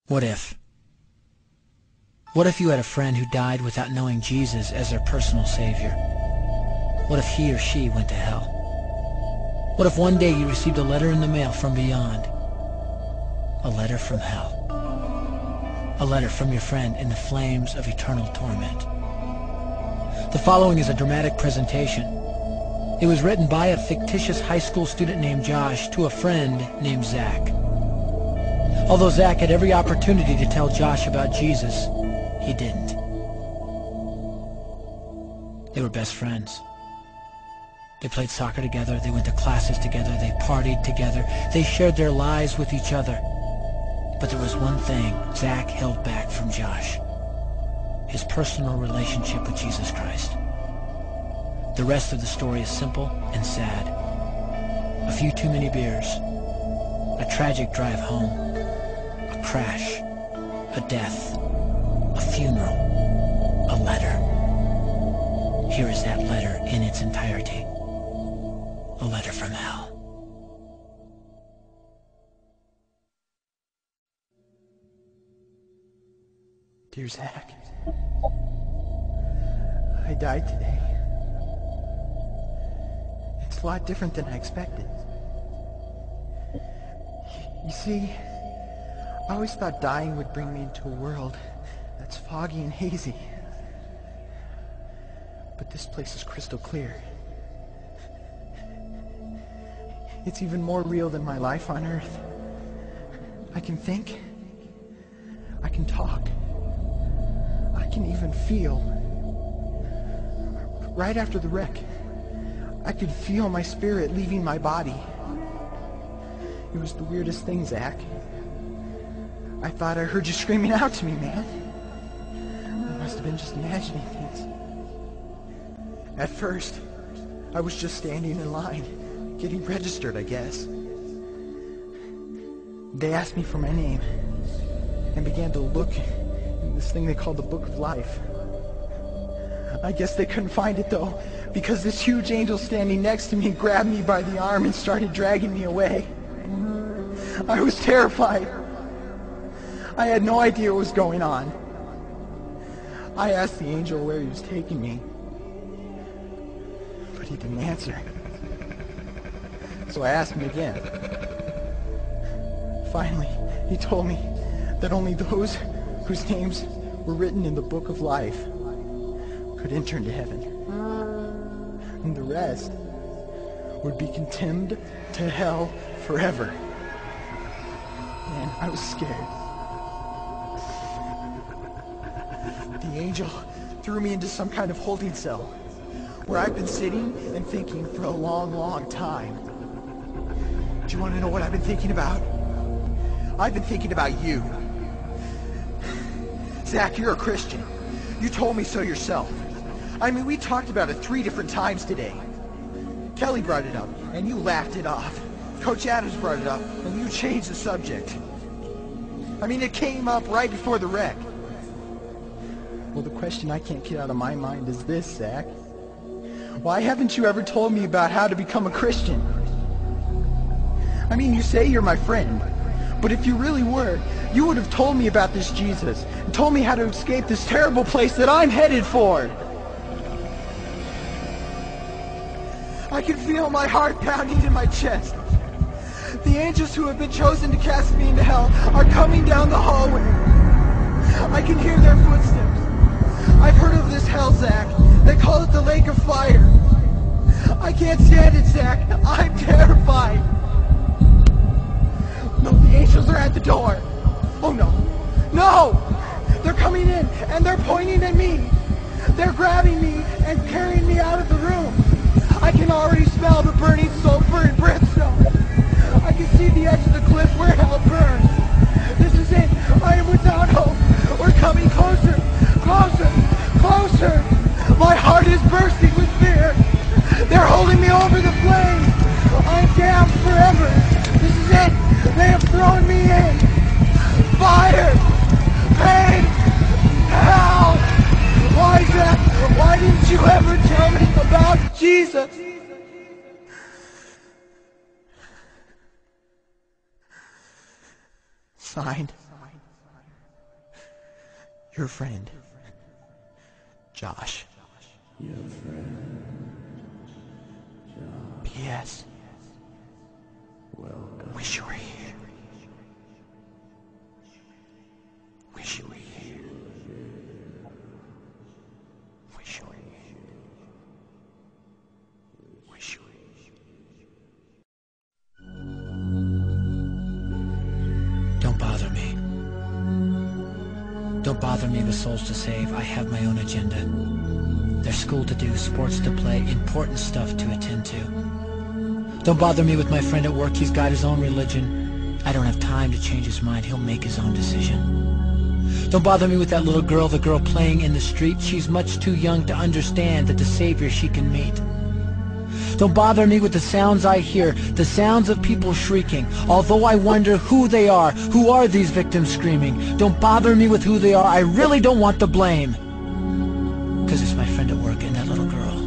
What if? What if you had a friend who died without knowing Jesus as their personal savior? What if he or she went to hell? What if one day you received a letter in the mail from beyond? A letter from hell. A letter from your friend in the flames of eternal torment. The following is a dramatic presentation. It was written by a fictitious high school student named Josh to a friend named Zach. Although Zach had every opportunity to tell Josh about Jesus, he didn't. They were best friends. They played soccer together, they went to classes together, they partied together, they shared their lives with each other. But there was one thing Zach held back from Josh: his personal relationship with Jesus Christ. The rest of the story is simple and sad. A few too many beers, a tragic drive home, a crash, a death, a funeral, a letter. Here is that letter in its entirety. A letter from hell. Dear Zach, I died today. It's a lot different than I expected. You see, I always thought dying would bring me into a world that's foggy and hazy. But this place is crystal clear. It's even more real than my life on Earth. I can think. I can talk. I can even feel. Right after the wreck, I could feel my spirit leaving my body. It was the weirdest thing, Zach. I thought I heard you screaming out to me, man. I must have been just imagining things. At first, I was just standing in line, getting registered, I guess. They asked me for my name and began to look in this thing they called the Book of Life. I guess they couldn't find it, though, because this huge angel standing next to me grabbed me by the arm and started dragging me away. I was terrified. I had no idea what was going on. I asked the angel where he was taking me, but he didn't answer. So I asked him again. Finally, he told me that only those whose names were written in the Book of Life could enter into heaven. And the rest would be condemned to hell forever. Man, I was scared. The angel threw me into some kind of holding cell where I've been sitting and thinking for a long, long time. Do you want to know what I've been thinking about? I've been thinking about you. Zach, you're a Christian. You told me so yourself. I mean, we talked about it 3 different times today. Kelly brought it up, and you laughed it off. Coach Adams brought it up, and you changed the subject. I mean, it came up right before the wreck. Well, the question I can't get out of my mind is this, Zach. Why haven't you ever told me about how to become a Christian? I mean, you say you're my friend, but if you really were, you would have told me about this Jesus and told me how to escape this terrible place that I'm headed for. I can feel my heart pounding in my chest. The angels who have been chosen to cast me into hell are coming down the hallway. I can hear their footsteps. I've heard of this hell, Zach. They call it the Lake of Fire. I can't stand it, Zach. I'm terrified. No, the angels are at the door. Oh, no. No! They're coming in, and they're pointing at me. They're grabbing me and carrying me out of the room. I can already smell the burning sulfur and brimstone. I can see the edge of the cliff where hell burns. This is it. I am without hope. We're coming closer, closer, closer. My heart is bursting with fear. They're holding me over the flames. I'm damned forever. This is it. They have thrown me in. Fire, pain, hell. Why, Zach? Why didn't you ever tell me about Jesus? Signed, Your friend, Josh. Your friend, Josh. P.S. Welcome. Wish you were here. Wish you were here. Wish you were here. Wish you were here. Don't bother me. Don't bother me with souls to save. I have my own agenda. There's school to do, sports to play, important stuff to attend to. Don't bother me with my friend at work. He's got his own religion. I don't have time to change his mind. He'll make his own decision. Don't bother me with that little girl, the girl playing in the street. She's much too young to understand that the savior she can meet. Don't bother me with the sounds I hear, the sounds of people shrieking. Although I wonder who they are, who are these victims screaming? Don't bother me with who they are. I really don't want the blame. 'Cause it's my friend at work and that little girl.